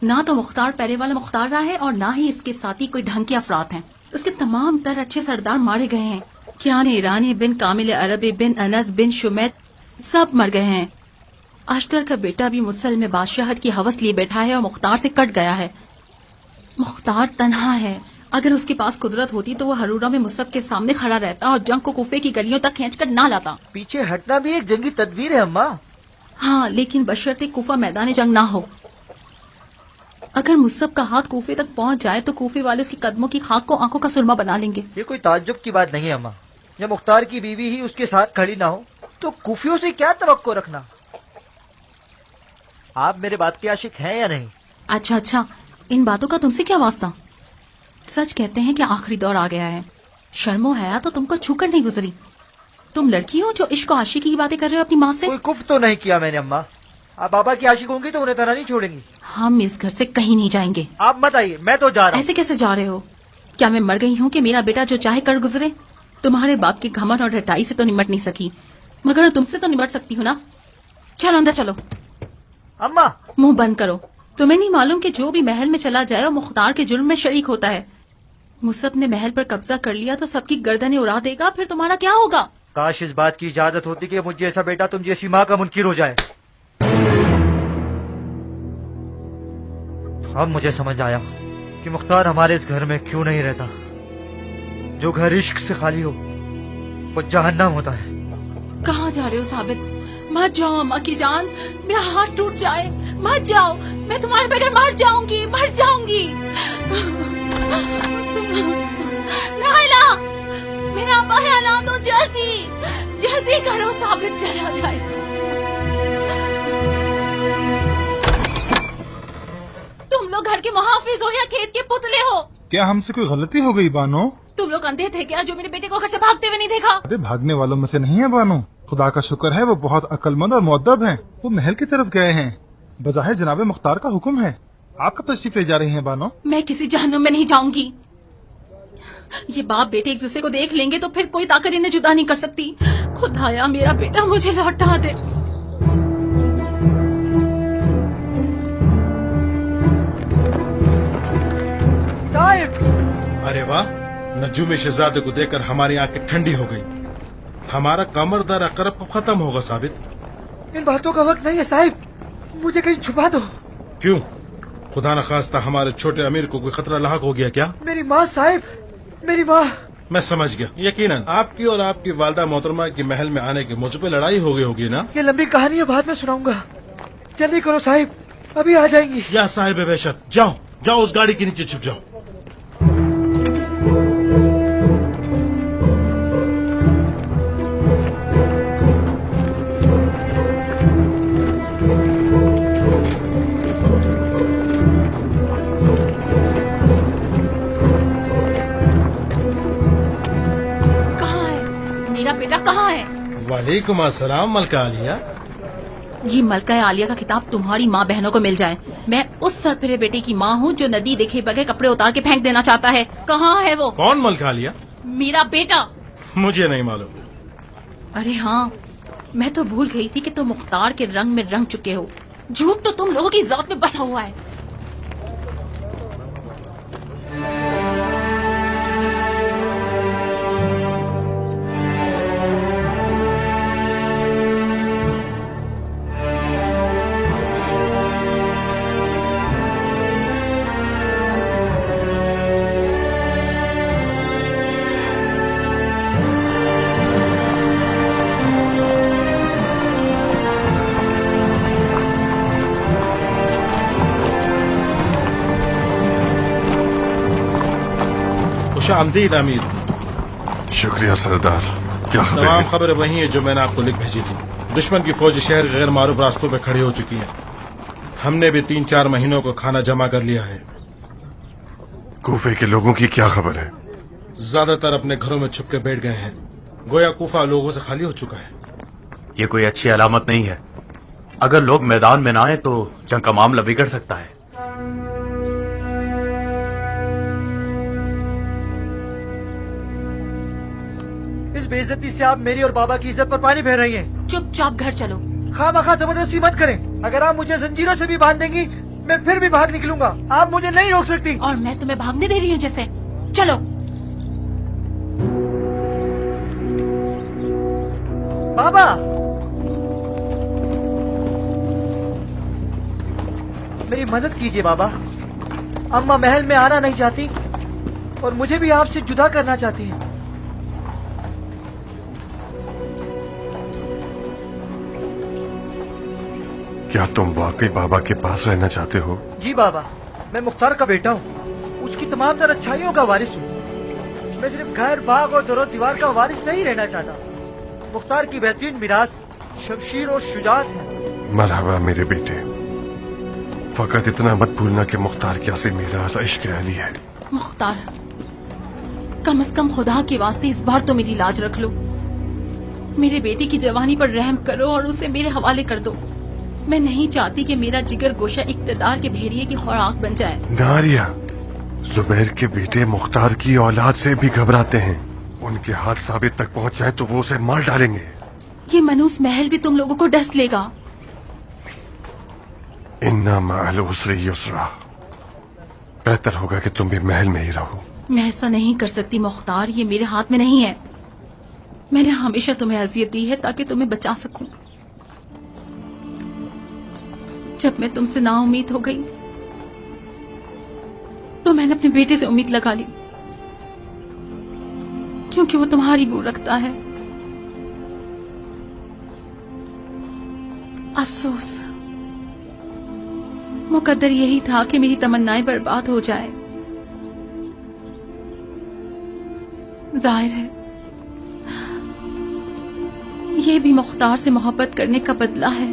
Speaker 13: ना तो मुख्तार पहले वाला मुख्तार रहा है और ना ही इसके साथी कोई ढंग के अफराद हैं। उसके तमाम तर अच्छे सरदार मारे गए हैं। कियान ईरानी बिन कामिल अरबी बिन अनस बिन शुमैत सब मर गए हैं। अश्तर का बेटा भी मुसल में बादशाहत की हवस लिए बैठा है और मुख्तार से कट गया है। मुख्तार तन्हा है। अगर उसके पास कुदरत होती तो वो हरूरा में मुसब के सामने खड़ा रहता और जंग को कूफे की गलियों तक खींच कर ना लाता।
Speaker 14: पीछे हटना भी एक जंगी तदबीर है अम्मा।
Speaker 13: हाँ, लेकिन बशर्ते कूफा मैदान जंग ना हो। अगर मुसब का हाथ कूफे तक पहुंच जाए तो कूफे वाले उसके कदमों की खाक को आंखों का सुरमा बना लेंगे।
Speaker 14: ये कोई ताज्जुब की बात नहीं है अम्मा। जब मुख्तार की बीवी ही उसके साथ खड़ी ना हो तो कूफियों से क्या तवक्को रखना। आप मेरे बात के आशिक हैं या नहीं?
Speaker 13: अच्छा, इन बातों का तुमसे क्या वास्ता? सच कहते हैं कि आखिरी दौर आ गया है। शर्मो हया तो तुमको छूकर नहीं गुजरी। तुम लड़की हो जो इश्क और आशिकी की बातें कर रहे हो अपनी माँ से।
Speaker 14: कोई कुफ्र तो नहीं किया मैंने अम्मा। आप बाबा की आशिक होंगी तो उन्हें तरह नहीं छोड़ेंगी।
Speaker 13: हम इस घर से कहीं नहीं जाएंगे।
Speaker 14: आप मत आइए, मैं तो जा रहा हूँ।
Speaker 13: ऐसे कैसे जा रहे हो? क्या मैं मर गई हूँ कि मेरा बेटा जो चाहे कर गुजरे? तुम्हारे बाप की घमंड और रटाई से तो निमट नहीं सकी, मगर तुमसे तो निमट सकती हूँ ना। चलो अंदर चलो।
Speaker 14: अम्मा
Speaker 13: मुंह बंद करो। तुम्हें नहीं मालूम कि जो भी महल में चला जाए और मुख्तार के जुर्म में शरीक होता है। मुसब ने महल पर कब्जा कर लिया तो सबकी गर्दनें उड़ा देगा, फिर तुम्हारा क्या होगा?
Speaker 14: काश इस बात की इजाजत होती कि मुझे ऐसा बेटा तुम जैसी माँ का मुनकिर हो जाए। अब मुझे समझ आया कि मुख्तार हमारे इस घर में क्यों नहीं रहता। जो घर इश्क से खाली हो वो जहन्नम होता है।
Speaker 13: कहाँ जा रहे हो साबित? मत जाओ अम्मा की जान, मेरा हाथ टूट जाए। मत जाओ, मैं तुम्हारे बगैर मर जाऊंगी, मर जाऊंगी। नाइला, मेरा अब्बा है, अला दो जल्दी करो, साबित चला जाए। तुम लोग घर के मुहाफिज हो या खेत के पुतले हो?
Speaker 15: क्या हमसे कोई गलती हो गई बानो?
Speaker 13: तुम लोग अंधे थे क्या जो मेरे बेटे को घर से भागते हुए नहीं देखा?
Speaker 15: अरे भागने वालों में से नहीं है बानो। खुदा का शुक्र है वो बहुत अक्लमंद और मुअद्दब हैं। वो महल की तरफ गए हैं। बज़ाहिर जनाब मुख्तार का हुक्म है। आप कब तशरीफ ले जा रही हैं बानो?
Speaker 13: मैं किसी जहन्नुम में नहीं जाऊंगी। ये बाप बेटे एक दूसरे को देख लेंगे तो फिर कोई ताकत इन्हें जुदा नहीं कर सकती। खुदाया मेरा बेटा मुझे लौटा दे।
Speaker 14: साहिब!
Speaker 4: अरे वाह, नजूम शहजादे को देखकर हमारी आंखें ठंडी हो गई। हमारा कमर दर अकरब खत्म होगा साबित।
Speaker 14: इन बातों का वक्त नहीं है साहिब, मुझे कहीं छुपा दो।
Speaker 4: क्यों? खुदा न खास्ता हमारे छोटे अमीर को कोई खतरा लाहक हो गया क्या?
Speaker 14: मेरी माँ साहिब, मेरी माँ।
Speaker 4: मैं समझ गया। यकीनन आपकी और आपकी वालदा मोहतरमा की महल में आने के मौजू पे लड़ाई हो गई होगी ना?
Speaker 14: ये लंबी कहानी है, बाद में सुनाऊंगा। जल्दी करो साहिब, अभी आ जाएंगी।
Speaker 4: या साहिब वहशत, जाओ जाओ उस गाड़ी के नीचे छुप जाओ।
Speaker 13: कहाँ है?
Speaker 4: वालेकुम अस्सलाम मलका आलिया।
Speaker 13: ये मलका आलिया का किताब तुम्हारी माँ बहनों को मिल जाए। मैं उस सरफिरे बेटे की माँ हूँ जो नदी देखे बगैर कपड़े उतार के फेंक देना चाहता है। कहाँ है वो?
Speaker 4: कौन मलका आलिया?
Speaker 13: मेरा बेटा।
Speaker 4: मुझे नहीं मालूम।
Speaker 13: अरे हाँ, मैं तो भूल गई थी कि तुम मुख्तार के रंग में रंग चुके हो। झूठ तो तुम लोगों की ज़ात में बसा हुआ है।
Speaker 4: खुशामदीद अमीर।
Speaker 5: शुक्रिया सरदार। क्या खबर
Speaker 4: तमाम
Speaker 5: है?
Speaker 4: खबरें वही है जो मैंने आपको लिख भेजी थी। दुश्मन की फौज शहर के गैर मारूफ रास्तों पे खड़ी हो चुकी है। हमने भी 3-4 महीनों को खाना जमा कर लिया है।
Speaker 5: कूफे के लोगों की क्या खबर है?
Speaker 4: ज्यादातर अपने घरों में छुप के बैठ गए हैं। गोया कूफा लोगों से खाली हो चुका है।
Speaker 9: ये कोई अच्छी अलामत नहीं है। अगर लोग मैदान में ना आए तो जंग का मामला बिगड़ सकता है।
Speaker 14: इस बेइज्जती से आप मेरी और बाबा की इज्जत पर पानी फेर रही हैं।
Speaker 13: चुपचाप घर चलो।
Speaker 14: खामखा जबरदस्ती मत करें। अगर आप मुझे जंजीरों से भी बांध देंगी, मैं फिर भी भाग निकलूंगा। आप मुझे नहीं रोक सकती।
Speaker 13: और मैं तुम्हें भागने दे रही हूँ जैसे। चलो।
Speaker 14: बाबा, मेरी मदद कीजिए बाबा। अम्मा महल में आना नहीं चाहती और मुझे भी आपसे जुदा करना चाहती हैं।
Speaker 5: क्या तुम वाकई बाबा के पास रहना चाहते हो?
Speaker 14: जी बाबा, मैं मुख्तार का बेटा हूँ। उसकी तमाम तर अच्छाइयों का वारिस हूँ। मैं सिर्फ घर, बाग और दरों दीवार का वारिस नहीं रहना चाहता। मुख्तार की बेहतरीन मिरास शमशीर और शुजात है।
Speaker 5: मरहबा मेरे बेटे। फकत इतना मत भूलना कि मुख्तार की असली मिरास इश्क अली है।
Speaker 13: मुख्तार, कम से कम खुदा के वास्ते इस बार तो मेरी लाज रख लो। मेरे बेटे की जवानी पर रहम करो और उसे मेरे हवाले कर दो। मैं नहीं चाहती कि मेरा जिगर गोशा इक्तदार के भेड़िए की खुराक बन जाए।
Speaker 5: नारिया, जुबैर के बेटे मुख्तार की औलाद से भी घबराते हैं। उनके हाथ साबित तक पहुंच जाए तो वो उसे मार डालेंगे।
Speaker 13: ये मनूस महल भी तुम लोगों को डस लेगा।
Speaker 5: इन्ना मअल उसरी युसरा। बेहतर होगा कि तुम भी महल में ही रहो।
Speaker 13: मैं ऐसा नहीं कर सकती मुख्तार, ये मेरे हाथ में नहीं है। मैंने हमेशा तुम्हें अजियत दी है ताकि तुम्हें बचा सकूं। जब मैं तुमसे नाउम्मीद हो गई तो मैंने अपने बेटे से उम्मीद लगा ली, क्योंकि वो तुम्हारी बू रखता है। अफसोस, मुकद्दर यही था कि मेरी तमन्नाएं बर्बाद हो जाए। जाहिर है ये भी मुख्तार से मोहब्बत करने का बदला है।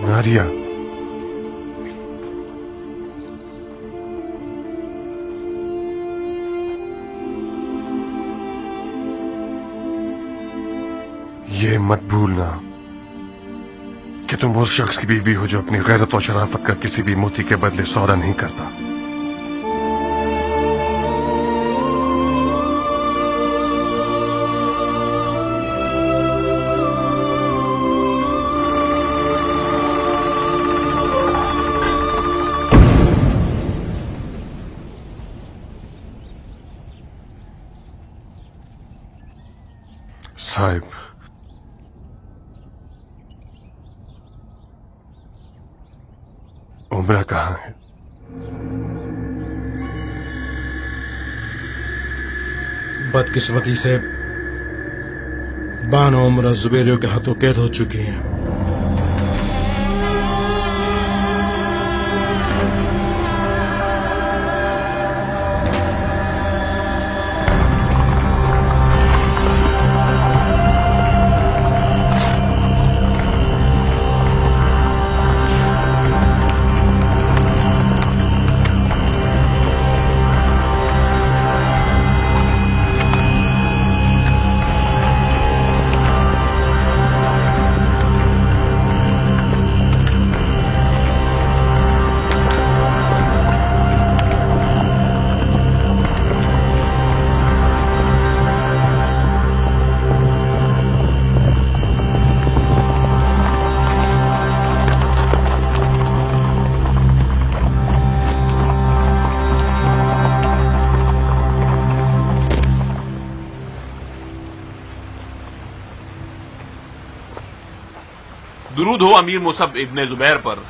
Speaker 5: नारिया, ये मत भूलना कि तुम उस शख्स की बीवी हो जो अपनी गैरत और शराफत का किसी भी मोती के बदले सौदा नहीं करता। साहिब, उम्र कहाँ है?
Speaker 4: बदकिस्मती से बानो उम्र जुबेरियों के हाथों कैद हो चुकी हैं।
Speaker 1: दुरूद हो अमीर मुसब इब्ने जुबैर पर।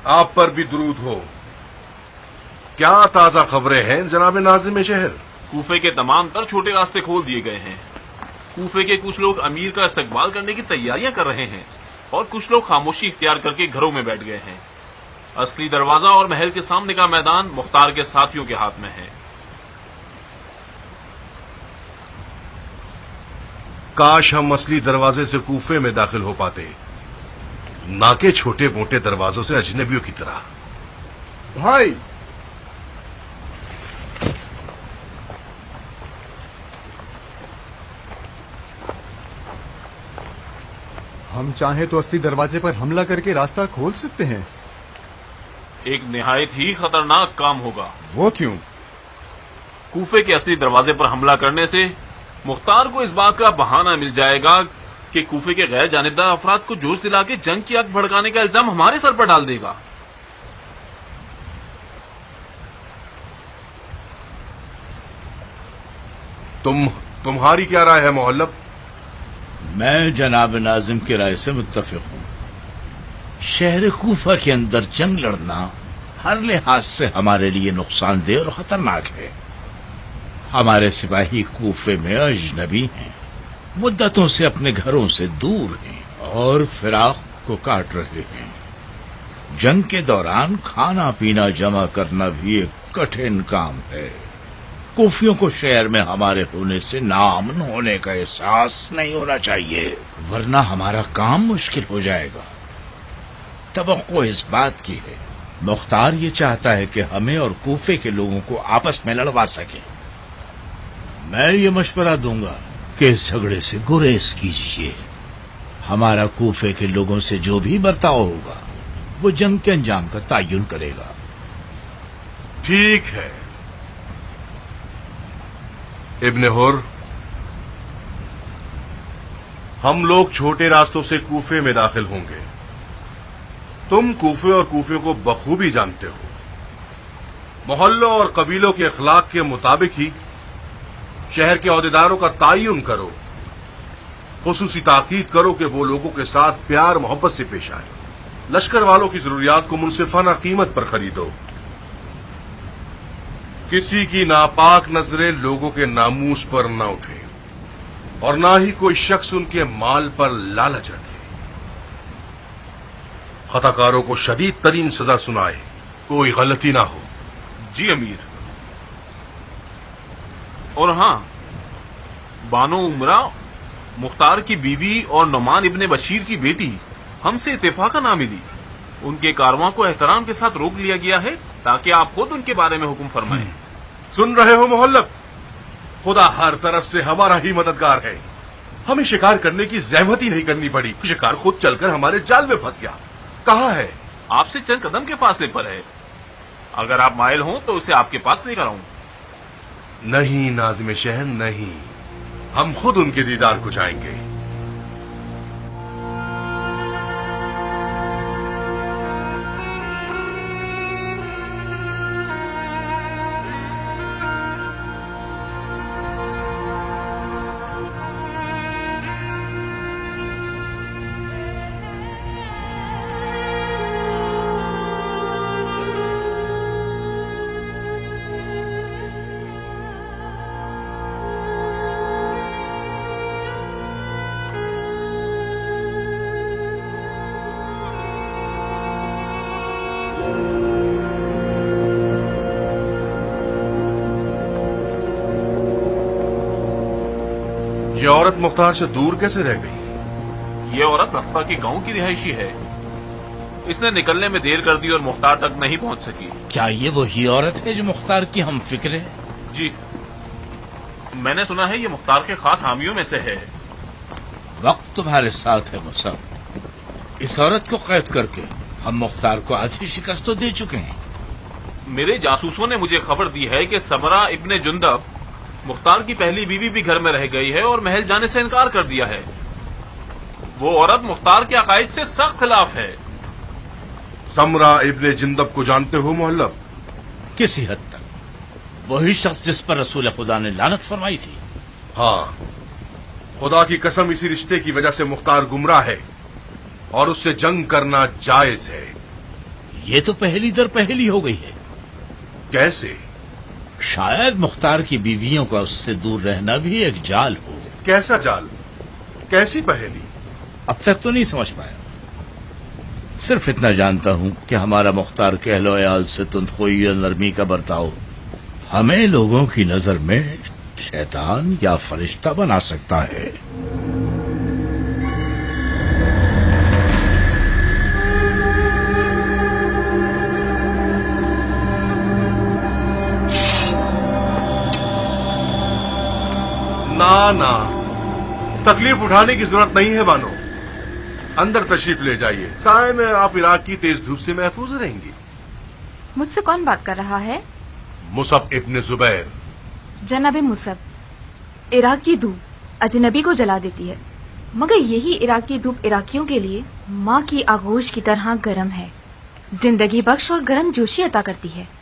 Speaker 2: आप पर भी दुरूद हो। क्या ताजा खबरें हैं जनाब नाज़िम शहर?
Speaker 1: कूफे के तमाम तर छोटे रास्ते खोल दिए गए हैं। कूफे के कुछ लोग अमीर का इस्तकबाल करने की तैयारियां कर रहे हैं और कुछ लोग खामोशी इख्तियार करके घरों में बैठ गए हैं। असली दरवाजा और महल के सामने का मैदान मुख्तार के साथियों के हाथ में है।
Speaker 2: काश हम असली दरवाजे से कूफे में दाखिल हो पाते, ना के छोटे मोटे दरवाजों से अजनबियों की तरह।
Speaker 7: भाई, हम चाहें तो असली दरवाजे पर हमला करके रास्ता खोल सकते हैं।
Speaker 1: एक निहायत ही खतरनाक काम होगा।
Speaker 7: वो क्यों?
Speaker 1: कूफे के असली दरवाजे पर हमला करने से मुख्तार को इस बात का बहाना मिल जाएगा कि कूफे के गैर जानिबदार अफराद को जोश दिला के जंग की आग भड़काने का इल्जाम हमारे सर पर डाल देगा।
Speaker 2: तुम्हारी क्या राय है मोहल्लब?
Speaker 3: मैं जनाब नाजिम की राय से मुत्तफिक हूं। शहर कूफा के अंदर जंग लड़ना हर लिहाज से हमारे लिए नुकसानदेह और खतरनाक है। हमारे सिपाही कूफे में अजनबी हैं, मुद्दतों से अपने घरों से दूर हैं और फिराक को काट रहे हैं। जंग के दौरान खाना पीना जमा करना भी एक कठिन काम है। कूफियों को शहर में हमारे होने से नाअमन होने का एहसास नहीं होना चाहिए, वरना हमारा काम मुश्किल हो जाएगा। तवक्को इस बात की है, मुख्तार ये चाहता है कि हमें और कूफे के लोगों को आपस में लड़वा सके। मैं ये मशवरा दूंगा कि इस झगड़े से गुरेज कीजिए। हमारा कूफे के लोगों से जो भी बर्ताव होगा वो जंग के अंजाम का तयन करेगा।
Speaker 2: ठीक है इब्ने हुर, हम लोग छोटे रास्तों से कूफे में दाखिल होंगे। तुम कूफे और कूफे को बखूबी जानते हो। मोहल्लों और कबीलों के अखलाक के मुताबिक ही शहर के अहदेदारों का तयन करो। खुसूसी ताकीद करो कि वो लोगों के साथ प्यार मोहब्बत से पेश आए। लश्कर वालों की जरूरियात को मुनसिफाना कीमत पर खरीदो। किसी की नापाक नजरें लोगों के नामूस पर न उठे और ना ही कोई शख्स उनके माल पर लालच रखे। खताकारों को शदीद तरीन सजा सुनाए, कोई गलती ना हो।
Speaker 1: जी अमीर। और हां, बानो उमरा मुख्तार की बीवी और नुमान इब्ने बशीर की बेटी हमसे इत्तेफाका ना मिली। उनके कारवां को एहतराम के साथ रोक लिया गया है ताकि आप खुद उनके बारे में हुक्म फरमाएं।
Speaker 2: सुन रहे हो मोहल्लब? खुदा हर तरफ से हमारा ही मददगार है। हमें शिकार करने की जहमत ही नहीं करनी पड़ी। शिकार खुद चलकर हमारे जाल में फंस गया। कहाँ है?
Speaker 1: आपसे चंद कदम के फासले पर है। अगर आप माइल हों तो उसे आपके पास लेकर आऊं।
Speaker 2: नहीं नाज़िम शहर, नहीं। हम खुद उनके दीदार को जाएंगे। ये औरत मुख्तार से दूर कैसे रह गई?
Speaker 1: ये औरत नफ्ता के गांव की रिहायशी है। इसने निकलने में देर कर दी और मुख्तार तक नहीं पहुंच सकी।
Speaker 3: क्या ये वही औरत है जो मुख्तार की हम फिक्र है?
Speaker 1: जी, मैंने सुना है ये मुख्तार के खास हामियों में से है।
Speaker 3: वक्त तुम्हारे साथ है मुसब। इस औरत को कैद करके हम मुख्तार को आधी शिकस्त तो दे चुके हैं।
Speaker 1: मेरे जासूसों ने मुझे खबर दी है कि समरा इब्ने जुंदब, मुख्तार की पहली बीवी, भी घर में रह गई है और महल जाने से इनकार कर दिया है। वो औरत मुख्तार के अकायद से सख्त खिलाफ है।
Speaker 2: समरा इब्ने जिंदब को जानते हो मुहल्लब?
Speaker 3: किसी हद तक। वही शख्स जिस पर रसूल खुदा ने लानत फरमाई थी।
Speaker 2: हाँ, खुदा की कसम इसी रिश्ते की वजह से मुख्तार गुमराह है और उससे जंग करना जायज है।
Speaker 3: ये तो पहली दर पहली हो गई है।
Speaker 2: कैसे?
Speaker 3: शायद मुख्तार की बीवियों का उससे दूर रहना भी एक जाल हो।
Speaker 2: कैसा जाल? कैसी पहेली?
Speaker 3: अब तक तो नहीं समझ पाया। सिर्फ इतना जानता हूं कि हमारा मुख्तार के अहलो अयाल से तुंदखोई और नरमी का बर्ताव हमें लोगों की नजर में शैतान या फरिश्ता बना सकता है।
Speaker 2: ना, तकलीफ उठाने की जरूरत नहीं है बानो। अंदर तशरीफ ले जाइए। साए में आप इराक की तेज धूप से महफूज रहेंगी।
Speaker 11: मुझसे कौन बात कर रहा है?
Speaker 2: मुसब इब्ने जुबैर।
Speaker 11: जनाबे मुसब, इराक की धूप अजनबी को जला देती है, मगर यही इराक की धूप इराकियों के लिए माँ की आगोश की तरह गर्म है, जिंदगी बख्श और गर्म जोशी अता करती है।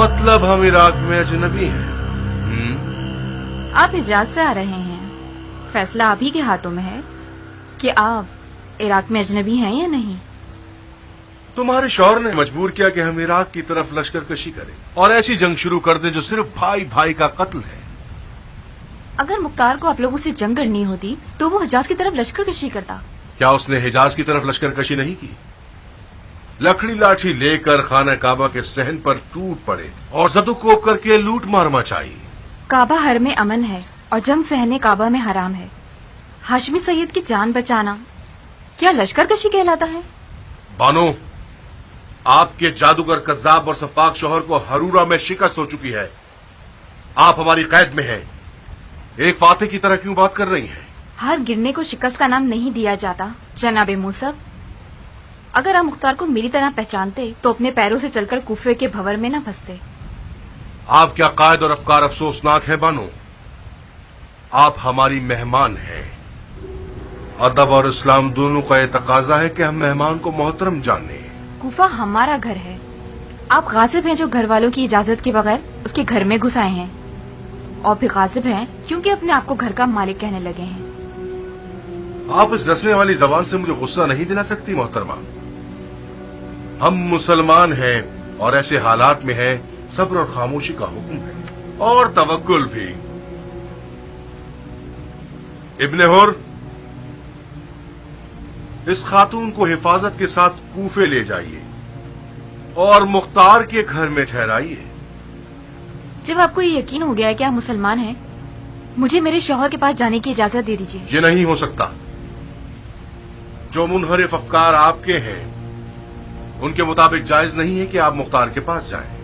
Speaker 2: मतलब हम इराक में अजनबी हैं?
Speaker 11: आप हिजाज से आ रहे हैं। फैसला आप ही के हाथों में है कि आप इराक में अजनबी हैं या नहीं।
Speaker 2: तुम्हारे शौहर ने मजबूर किया कि हम इराक की तरफ लश्कर कशी करें और ऐसी जंग शुरू कर दें जो सिर्फ भाई भाई का कत्ल है।
Speaker 11: अगर मुख्तार को आप लोगों से जंग करनी होती तो वो हिजाज की तरफ लश्कर कशी करता।
Speaker 2: क्या उसने हिजाज की तरफ लश्कर कशी नहीं की? लकड़ी लाठी लेकर खाना काबा के सहन पर टूट पड़े और जदुकोप करके लूट मार मचाई।
Speaker 11: काबा हर में अमन है और जंग सहने काबा में हराम है। हाशमी सैयद की जान बचाना क्या लश्कर कशी कहलाता है?
Speaker 2: बानो, आपके जादूगर कज्जाब और सफाक शौहर को हरूरा में शिकस्त हो चुकी है। आप हमारी कैद में हैं। एक फाते की तरह क्यों बात कर रही हैं?
Speaker 11: हर गिरने को शिकस्त का नाम नहीं दिया जाता जनाबे मुसब। अगर आप मुख्तार को मेरी तरह पहचानते तो अपने पैरों से चलकर कूफे के भंवर में न फंसते।
Speaker 2: आप क्या कायद और अफकार अफसोसनाक है बानो? आप हमारी मेहमान हैं। अदब और इस्लाम दोनों का यह तकाजा है कि हम मेहमान को मोहतरम जाने।
Speaker 11: कूफा हमारा घर है। आप गासिब हैं जो घर वालों की इजाजत के बगैर उसके घर में घुस आए हैं, और फिर गासिब हैं क्योंकि अपने आप को घर का मालिक कहने लगे हैं।
Speaker 2: आप इस दसने वाली जबान से मुझे गुस्सा नहीं दिला सकती मोहतरमा। हम मुसलमान हैं और ऐसे हालात में हैं सब्र और खामोशी का हुक्म है और तवक्कुल भी। इब्ने हुर, इस खातून को हिफाजत के साथ कूफे ले जाइए और मुख्तार के घर में ठहराइए।
Speaker 11: जब आपको ये यकीन हो गया है कि आप मुसलमान हैं, मुझे मेरे शौहर के पास जाने की इजाजत दे दीजिए।
Speaker 2: ये नहीं हो सकता। जो मुनहरिफ अफकार आपके हैं उनके मुताबिक जायज नहीं है कि आप मुख्तार के पास जाएं।